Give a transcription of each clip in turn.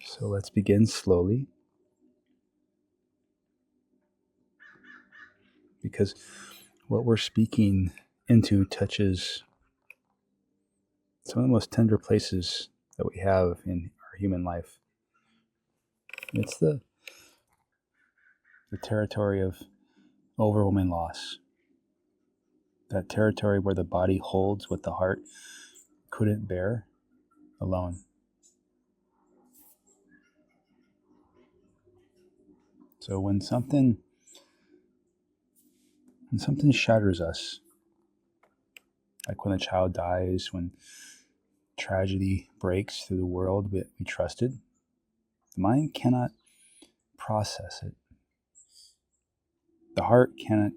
So let's begin slowly, because what we're speaking into touches some of the most tender places that we have in our human life. It's the territory of overwhelming loss, that territory where the body holds what the heart couldn't bear alone. So when something shatters us, like when a child dies, when tragedy breaks through the world we trusted, the mind cannot process it. The heart cannot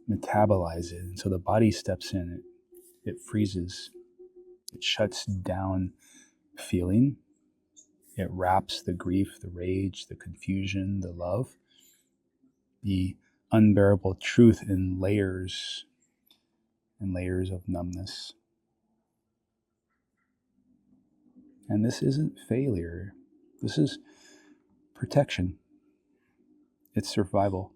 metabolize it, and so the body steps in. It freezes. It shuts down feeling. It wraps the grief, the rage, the confusion, the love, the unbearable truth in layers and layers of numbness. And this isn't failure. This is protection. It's survival.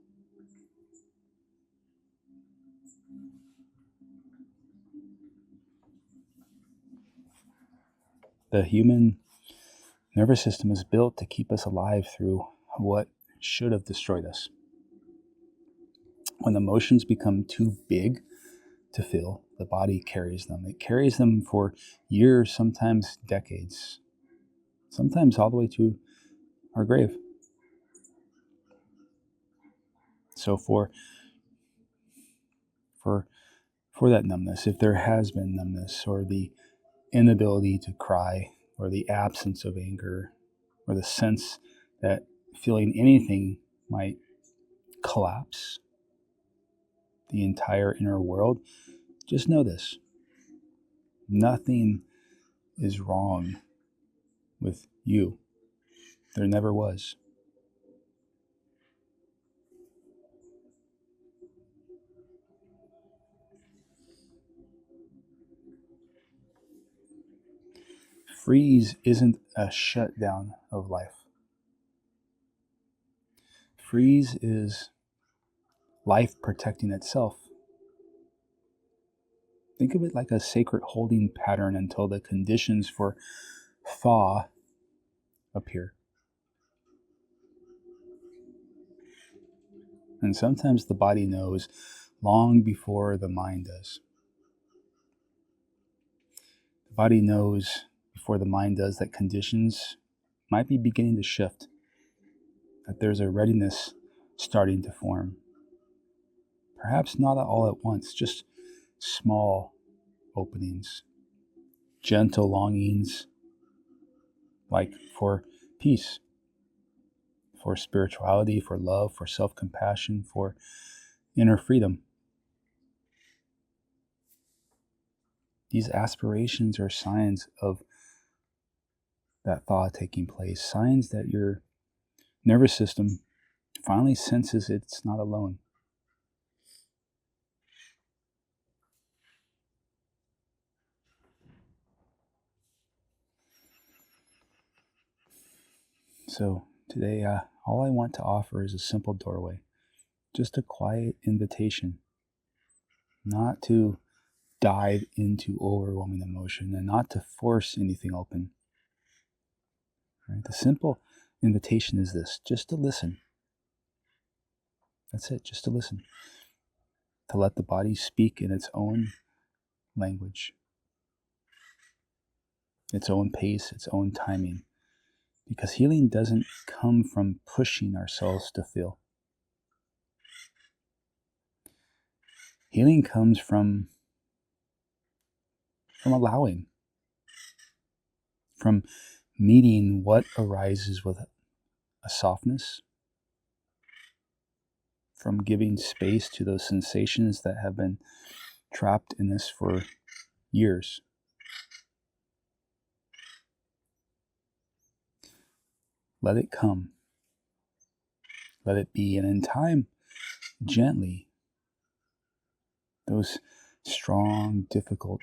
The human nervous system is built to keep us alive through what should have destroyed us. When emotions become too big to feel, the body carries them. It carries them for years, sometimes decades, sometimes all the way to our grave. So for that numbness, if there has been numbness, or the inability to cry, or the absence of anger, or the sense that feeling anything might collapse the entire inner world, just know this: nothing is wrong with you. There never was. Freeze isn't a shutdown of life. Freeze is life protecting itself. Think of it like a sacred holding pattern until the conditions for thaw appear. And sometimes the body knows long before the mind does. The body knows before the mind does that conditions might be beginning to shift, that there's a readiness starting to form. Perhaps not all at once, just small openings, gentle longings, like for peace, for spirituality, for love, for self-compassion, for inner freedom. These aspirations are signs of that thaw taking place, signs that your nervous system finally senses it's not alone. So today, all I want to offer is a simple doorway, just a quiet invitation, not to dive into overwhelming emotion and not to force anything open. Right? The simple invitation is this: just to listen. That's it, just to listen. To let the body speak in its own language, its own pace, its own timing. Because healing doesn't come from pushing ourselves to feel. Healing comes from allowing, from meeting what arises with a softness, from giving space to those sensations that have been trapped in us for years. Let it come. Let it be. And in time, gently, those strong, difficult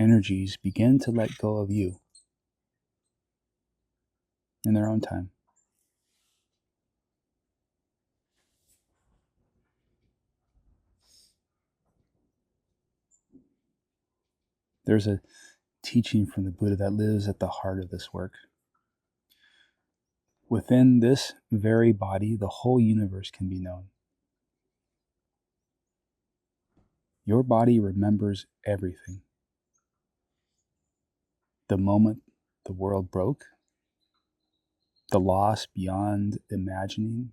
energies begin to let go of you. in their own time. There's a teaching from the Buddha that lives at the heart of this work. Within this very body, the whole universe can be known. Your body remembers everything. The moment the world broke, the loss beyond imagining,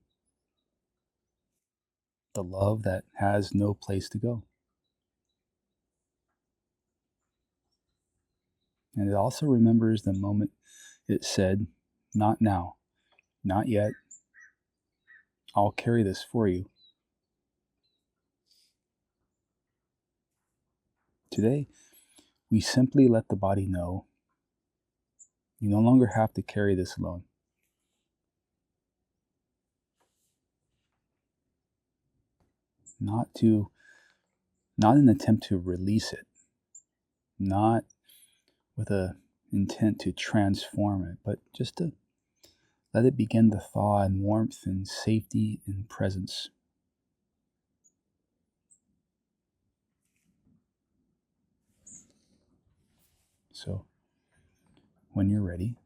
the love that has no place to go. And it also remembers the moment it said, "Not now, not yet. I'll carry this for you." Today, we simply let the body know you no longer have to carry this alone. Not an attempt to release it, not with an intent to transform it, but just to let it begin to thaw in warmth and safety and presence. So, when you're ready,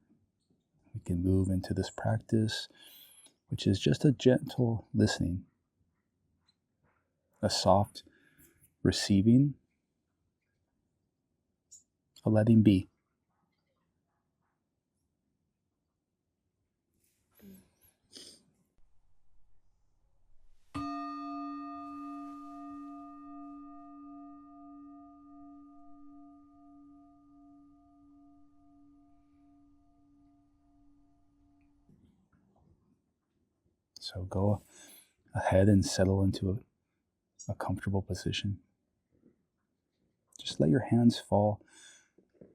we can move into this practice, which is just a gentle listening, a soft receiving, a letting be. So go ahead and settle into a comfortable position. Just let your hands fall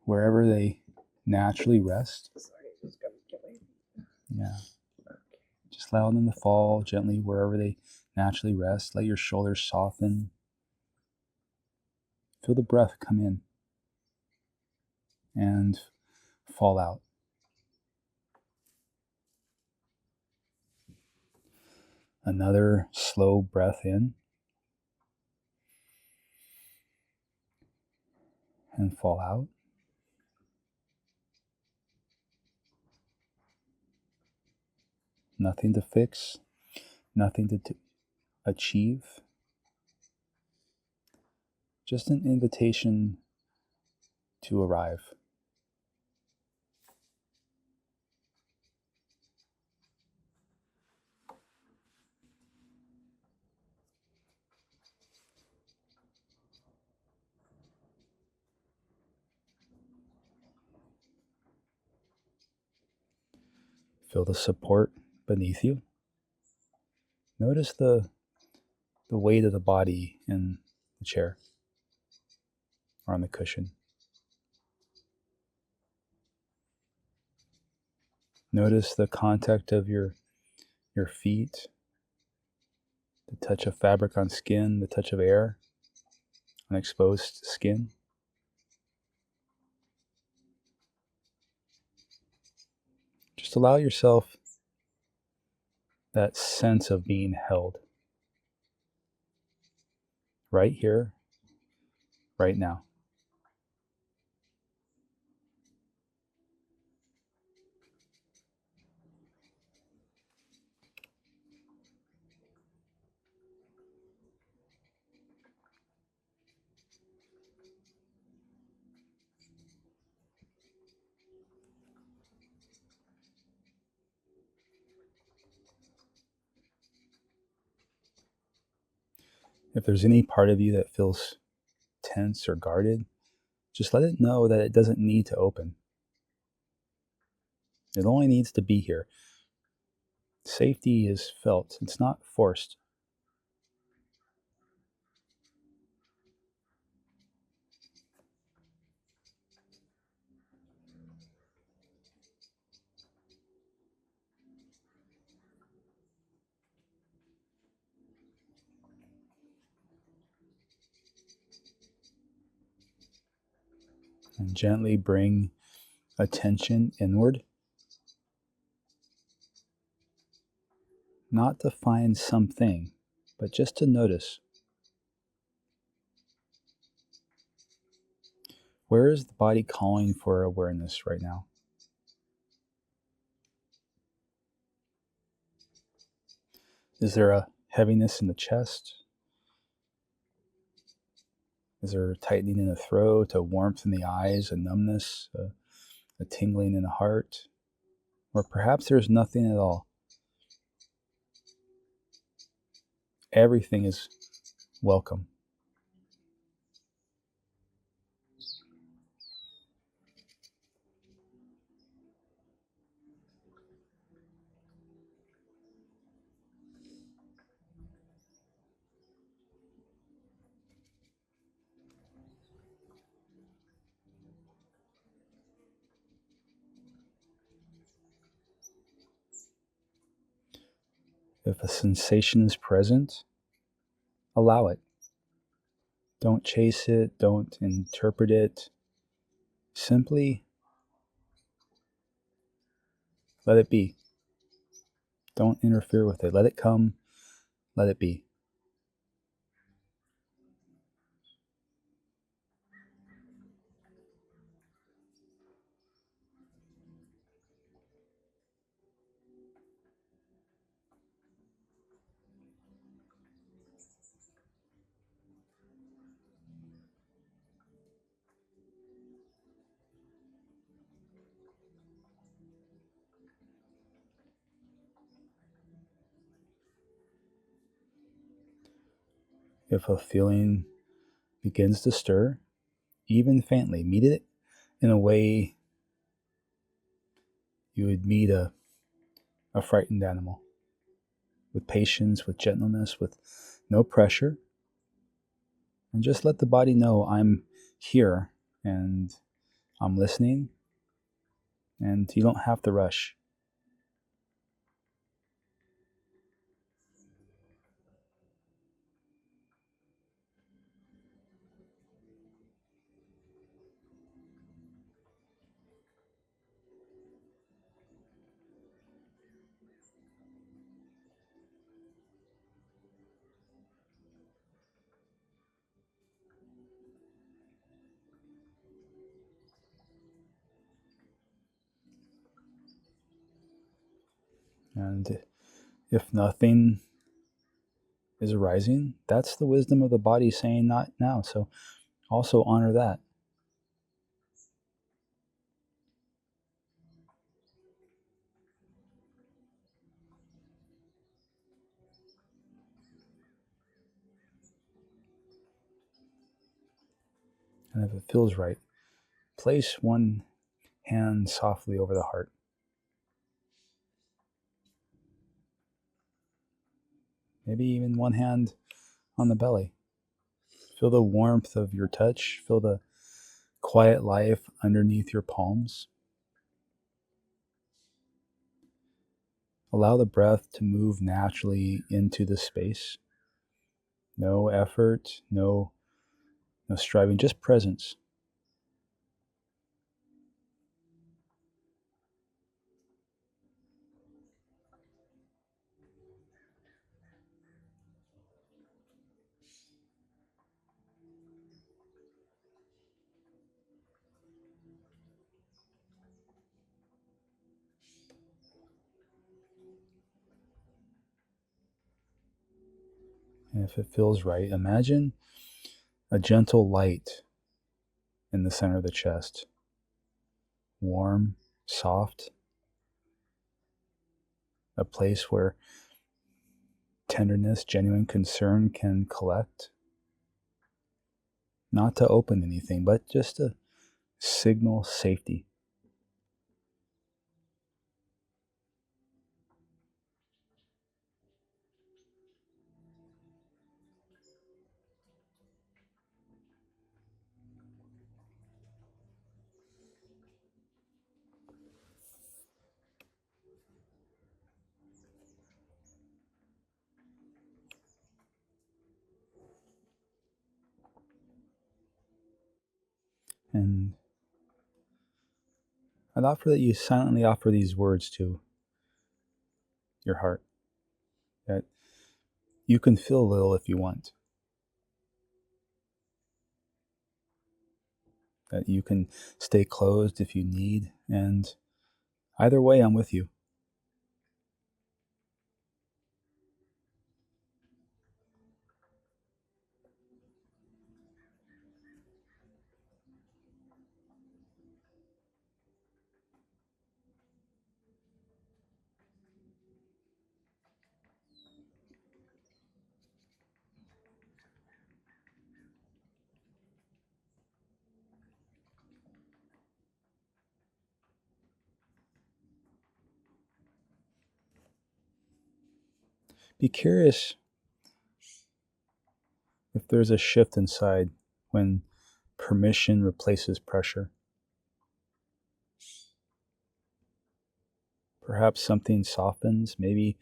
wherever they naturally rest. Yeah. Just allow them to fall gently wherever they naturally rest. Let your shoulders soften. Feel the breath come in and fall out. Another slow breath in and fall out. Nothing to fix, nothing to achieve. Just an invitation to arrive. Feel the support beneath you. Notice the weight of the body in the chair or on the cushion. Notice the contact of your feet, the touch of fabric on skin, the touch of air on exposed skin. Just allow yourself that sense of being held right here, right now. If there's any part of you that feels tense or guarded, just let it know that it doesn't need to open. It only needs to be here. Safety is felt, it's not forced. And gently bring attention inward. not to find something, but just to notice. Where is the body calling for awareness right now? Is there a heaviness in the chest? Is there a tightening in the throat, a warmth in the eyes, a numbness, a tingling in the heart? Or perhaps there's nothing at all. Everything is welcome. If a sensation is present, allow it. Don't chase it, don't interpret it. Simply let it be. Don't interfere with it. Let it come, let it be. If a feeling begins to stir, even faintly, meet it in a way you would meet a frightened animal, with patience, with gentleness, with no pressure. And just let the body know I'm here and I'm listening, and you don't have to rush. And if nothing is arising, that's the wisdom of the body saying not now. So also honor that. And if it feels right, place one hand softly over the heart. Maybe even one hand on the belly. Feel the warmth of your touch. Feel the quiet life underneath your palms. Allow the breath to move naturally into the space. No effort, no striving, just presence. And if it feels right, imagine a gentle light in the center of the chest. Warm, soft, a place where tenderness, genuine concern can collect. Not to open anything, but just to signal safety. And I'd offer that you silently offer these words to your heart. that you can feel a little if you want, that you can stay closed if you need, and either way, I'm with you. Be curious if there's a shift inside when permission replaces pressure. Perhaps something softens, maybe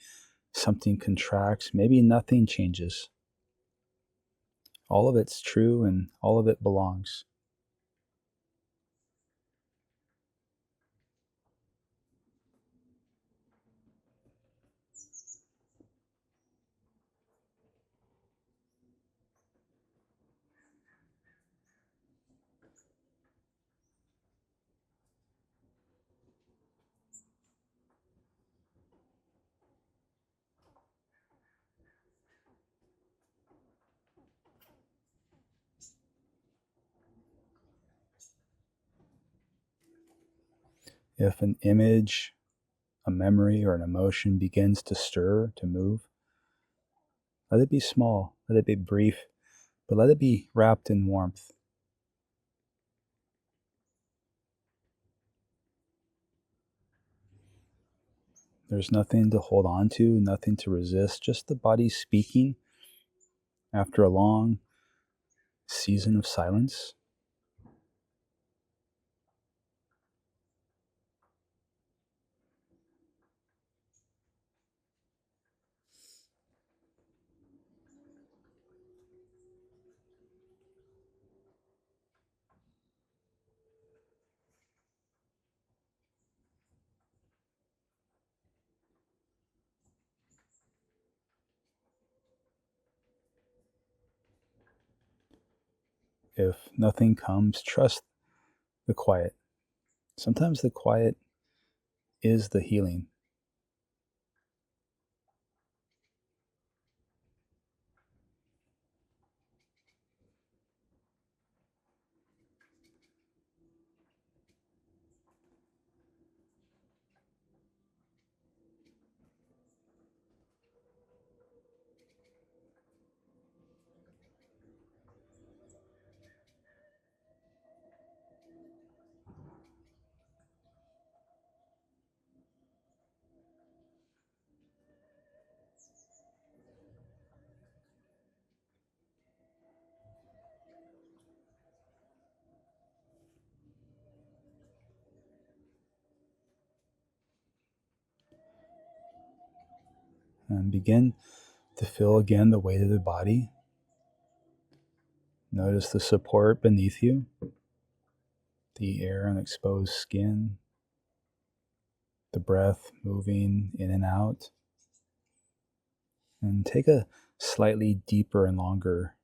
something contracts, maybe nothing changes. All of it's true and all of it belongs. If an image, a memory, or an emotion begins to stir, to move, let it be small, let it be brief, but let it be wrapped in warmth. There's nothing to hold on to, nothing to resist, just the body speaking after a long season of silence. If nothing comes, trust the quiet. Sometimes the quiet is the healing. And begin to feel again the weight of the body. Notice the support beneath you, the air on exposed skin, the breath moving in and out. And take a slightly deeper and longer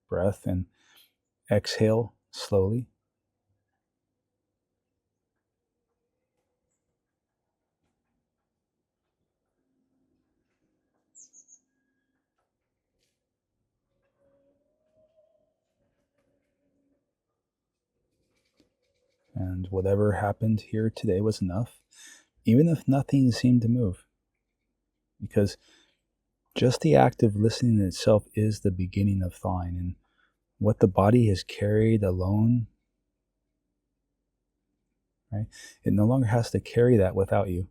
breath and exhale slowly. And whatever happened here today was enough, even if nothing seemed to move. Because just the act of listening itself is the beginning of thawing. And what the body has carried alone, right? It no longer has to carry that without you.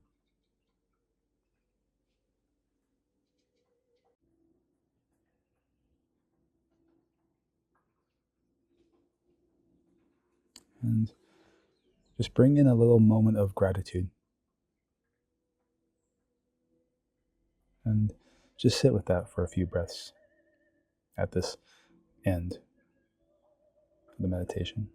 And just bring in a little moment of gratitude. And just sit with that for a few breaths at this end of the meditation.